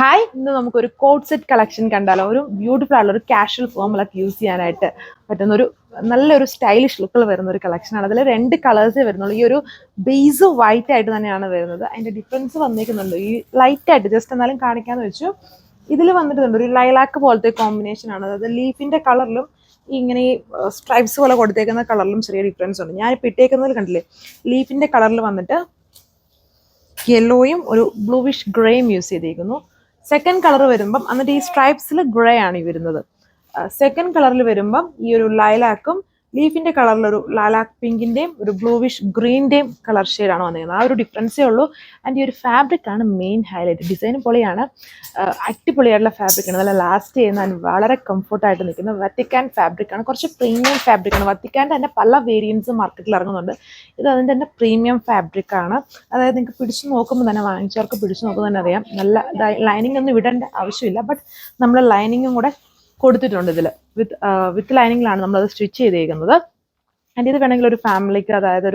Hi, ഇന്ന് നമുക്കൊരു code set collection കണ്ടാലോ. ഒരു ബ്യൂട്ടിഫുൾ ആയിട്ടുള്ള ഒരു കാഷ്വൽ ഫോമിലൊക്കെ യൂസ് ചെയ്യാനായിട്ട് പറ്റുന്ന ഒരു നല്ലൊരു സ്റ്റൈലിഷ് ലുക്കിൽ വരുന്ന ഒരു കളക്ഷനാണ്. അതിൽ 2 കളേഴ്സേ വരുന്നുള്ളൂ. ഈ ഒരു ബേസ് വൈറ്റ് ആയിട്ട് തന്നെയാണ് വരുന്നത്. അതിൻ്റെ ഡിഫറൻസ് വന്നിരിക്കുന്നുണ്ട് ഈ ലൈറ്റ് ആയിട്ട് ജസ്റ്റ് എന്നാലും കാണിക്കാമെന്ന് വെച്ചു. ഇതിൽ വന്നിട്ടുണ്ട് ഒരു ലൈലാക്ക് പോലത്തെ കോമ്പിനേഷൻ ആണ്. അതായത് ലീഫിൻ്റെ കളറിലും ഇങ്ങനെ ഈ സ്ട്രൈപ്സ് പോലെ കൊടുത്തേക്കുന്ന കളറിലും ചെറിയ ഡിഫറൻസ് ഉണ്ട്. ഞാനിപ്പോൾ ഇട്ടേക്കുന്നതിൽ കണ്ടില്ലേ, ലീഫിൻ്റെ കളറിൽ വന്നിട്ട് യെല്ലോയും ഒരു ബ്ലൂവിഷ് ഗ്രേയും യൂസ് ചെയ്തിരിക്കുന്നു. സെക്കൻഡ് കളർ വരുമ്പം എന്നിട്ട് ഈ സ്ട്രൈപ്സിൽ ഗ്രേ ആണ് ഈ വരുന്നത്. സെക്കൻഡ് കളറിൽ വരുമ്പം ഈ ഒരു ലൈലാക്കും ലീഫിൻ്റെ കളറിലൊരു ലൈലാക്ക് പിങ്കിൻ്റെയും ഒരു ബ്ലൂവിഷ് ഗ്രീൻ്റെയും കളർ ഷെയ്ഡാണ് വന്നിരിക്കുന്നത്. ആ ഒരു ഡിഫറൻസേ ഉള്ളൂ. ആൻഡ് ഈ ഒരു ഫാബ്രിക്കാണ് മെയിൻ ഹൈലൈറ്റ്. ഡിസൈൻ പൊളിയാണ്, അടിപൊളിയായിട്ടുള്ള ഫാബ്രിക്കാണ്. നല്ല ലാസ്റ്റ് ചെയ്യുന്ന വളരെ കംഫർട്ടായിട്ട് നിൽക്കുന്ന വത്തിക്കാൻ ഫാബ്രിക്കാണ്. കുറച്ച് പ്രീമിയം ഫാബ്രിക്കാണ്. വത്തിക്കാൻ്റെ തന്നെ പല വേരിയൻസ് മാർക്കറ്റിൽ ഇറങ്ങുന്നുണ്ട്. ഇത് അതിൻ്റെ തന്നെ പ്രീമിയം ഫാബ്രിക്കാണ്. അതായത് നിങ്ങൾക്ക് പിടിച്ചു നോക്കുമ്പോൾ തന്നെ, വാങ്ങിച്ചവർക്ക് പിടിച്ചു നോക്കുമ്പോൾ തന്നെ അറിയാം, നല്ല ലൈനിങ് ഒന്നും ഇടേണ്ട ആവശ്യമില്ല. ബട്ട് നമ്മൾ ലൈനിങ്ങും കൂടെ കൊടുത്തിട്ടുണ്ട് ഇതിൽ. വിത്ത് ലൈനിങ്ങിലാണ് നമ്മളത് സ്റ്റിച്ച് ചെയ്തേക്കുന്നത്. ആൻഡ് ഇത് വേണമെങ്കിൽ ഒരു ഫാമിലിക്ക്, അതായത്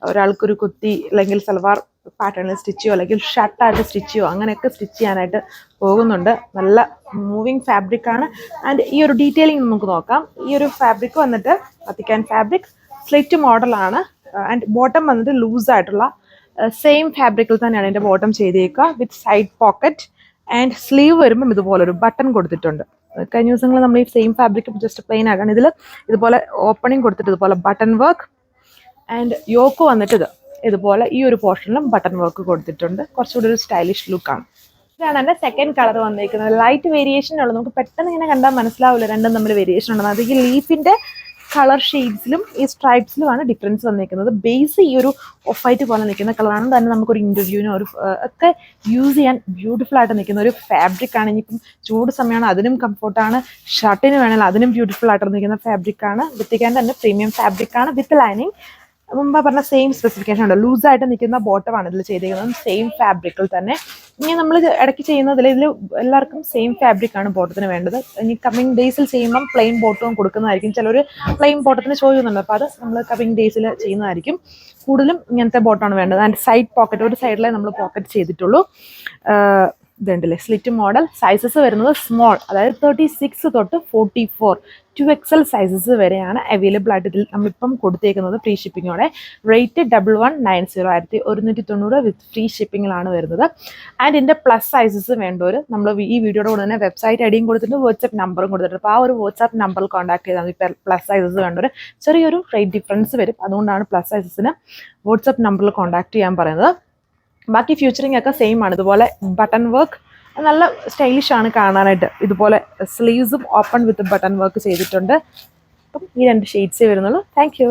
ഒരാൾക്കൊരു കുത്തി അല്ലെങ്കിൽ സൽവാർ പാറ്റേണിൽ സ്റ്റിച്ച് ചെയ്യോ അല്ലെങ്കിൽ ഷർട്ടായിട്ട് സ്റ്റിച്ച് ചെയ്യോ അങ്ങനെയൊക്കെ സ്റ്റിച്ച് ചെയ്യാനായിട്ട് പോകുന്നുണ്ട്. നല്ല മൂവിങ് ഫാബ്രിക്കാണ്. ആൻഡ് ഈ ഒരു ഡീറ്റെയിലിംഗ് നമുക്ക് നോക്കാം. ഈ ഒരു ഫാബ്രിക് വന്നിട്ട് വത്തിക്കാൻ ഫാബ്രിക് സ്ലിറ്റ് മോഡലാണ്. ആൻഡ് ബോട്ടം വന്നിട്ട് ലൂസായിട്ടുള്ള സെയിം ഫാബ്രിക്കിൽ തന്നെയാണ് എൻ്റെ ബോട്ടം ചെയ്തേക്കുക, with side pocket. And sleeve വരുമ്പം ഇതുപോലൊരു ബട്ടൺ കൊടുത്തിട്ടുണ്ട്. കഴിഞ്ഞ ദിവസങ്ങളിൽ നമ്മൾ ഈ സെയിം ഫാബ്രിക് ജസ്റ്റ് പ്ലെയിൻ ആക്കാണ്. ഇതിൽ ഇതുപോലെ ഓപ്പണിങ് കൊടുത്തിട്ട് ഇതുപോലെ ബട്ടൺ വർക്ക്. ആൻഡ് യോക്ക് വന്നിട്ട് ഇതുപോലെ ഈ ഒരു പോർഷനിലും ബട്ടൺ വർക്ക് കൊടുത്തിട്ടുണ്ട്. കുറച്ചുകൂടി ഒരു സ്റ്റൈലിഷ് ലുക്കാണ്. ഇതാണ് എൻ്റെ സെക്കൻഡ് കളർ വന്നിരിക്കുന്നത്. ലൈറ്റ് വേരിയേഷൻ ഉള്ളത്, നമുക്ക് പെട്ടെന്ന് ഇങ്ങനെ കണ്ടാൽ മനസ്സിലാവില്ല രണ്ടും തമ്മിൽ വേരിയേഷൻ ഉണ്ടെന്ന്. അത് ഈ ലീഫിൻ്റെ കളർ ഷെയ്ഡ്സിലും ഈ സ്ട്രൈപ്സിലുമാണ് ഡിഫറൻസ് വന്നിരിക്കുന്നത്. ബേസ് ഈ ഒരു ഓഫ് വൈറ്റ് പോലെ നിൽക്കുന്ന കളറാണ്. തന്നെ നമുക്കൊരു ഇൻ്റർവ്യൂവിനോ ഒരു ഒക്കെ യൂസ് ചെയ്യാൻ ബ്യൂട്ടിഫുൾ ആയിട്ട് നിൽക്കുന്ന ഒരു ഫാബ്രിക്കാണ്. ഇനിയിപ്പം ചൂട് സമയമാണ്, അതിനും കംഫർട്ടാണ്. ഷർട്ടിന് വേണമെങ്കിൽ അതിനും ബ്യൂട്ടിഫുൾ ആയിട്ട് നിൽക്കുന്ന ഫാബ്രിക്കാണ്. വത്തിക്കാൻ തന്നെ പ്രീമിയം ഫാബ്രിക്കാണ് വിത്ത് ലൈനിങ്. മുമ്പ് പറഞ്ഞ സെയിം സ്പെസിഫിക്കേഷൻ ഉണ്ട്. ലൂസായിട്ട് നിൽക്കുന്ന ബോട്ടമാണ് ഇതിൽ ചെയ്തിരിക്കുന്നത്, സെയിം ഫാബ്രിക്കിൽ തന്നെ. ഇനി നമ്മൾ ഇടയ്ക്ക് ചെയ്യുന്നതിൽ ഇതിൽ എല്ലാവർക്കും സെയിം ഫാബ്രിക്കാണ് ബോട്ടത്തിന് വേണ്ടത്. ഇനി കമ്മിങ് ഡേയ്സിൽ ചെയ്യുമ്പം പ്ലെയിൻ ബോട്ടവും കൊടുക്കുന്നതായിരിക്കും. ചിലർ പ്ലെയിൻ ബോട്ടത്തിന് ചോദിക്കുന്നുണ്ട്, അപ്പോൾ അത് നമ്മൾ കമ്മിങ് ഡേയ്സിൽ ചെയ്യുന്നതായിരിക്കും. കൂടുതലും ഇങ്ങനത്തെ ബോട്ടമാണ് വേണ്ടത്. ആൻഡ് സൈഡ് പോക്കറ്റ്, ഒരു സൈഡിലേ നമ്മൾ പോക്കറ്റ് ചെയ്തിട്ടുള്ളൂ. ഇതുണ്ടല്ലേ സ്ലിറ്റ് മോഡൽ. സൈസസ് വരുന്നത് സ്മോൾ, അതായത് 36 തൊട്ട് 44 2XL സൈസസ് വരെയാണ് അവൈലബിൾ ആയിട്ട് ഇതിൽ നമ്മളിപ്പം കൊടുത്തേക്കുന്നത്. ഫ്രീ ഷിപ്പിങ്ങോടെ. റേറ്റ് 1190 1190 വിത്ത് ഫ്രീ ഷിപ്പിങ്ങിലാണ് വരുന്നത്. ആൻഡ് ഇതിൻ്റെ പ്ലസ് സൈസസ് വേണ്ടവർ നമ്മൾ ഈ വീഡിയോയുടെ കൂടെ തന്നെ വെബ്സൈറ്റ് ഐഡിയും കൊടുത്തിട്ട് വാട്സ്ആപ്പ് നമ്പറും കൊടുത്തിട്ട്, അപ്പോൾ ആ ഒരു വാട്സ്ആപ്പ് നമ്പറിൽ കോൺടാക്ട് ചെയ്താൽ ഇപ്പോൾ പ്ലസ് സൈസസ് വേണ്ടവർ. ചെറിയൊരു റേറ്റ് ഡിഫറൻസ് വരും, അതുകൊണ്ടാണ് പ്ലസ് സൈസസിന് വാട്സ്ആപ്പ് നമ്പറിൽ കോൺടാക്ട് ചെയ്യാൻ പറയുന്നത്. ബാക്കി ഫ്യൂച്ചറിങ് ഒക്കെ സെയിം ആണ്. ഇതുപോലെ ബട്ടൺ വർക്ക് നല്ല സ്റ്റൈലിഷ് ആണ് കാണാനായിട്ട്. ഇതുപോലെ സ്ലീവ്സും ഓപ്പൺ വിത്ത് ബട്ടൺ വർക്ക് ചെയ്തിട്ടുണ്ട്. അപ്പം ഈ 2 ഷെയ്ഡ്സേ വരുന്നുള്ളൂ. Thank you.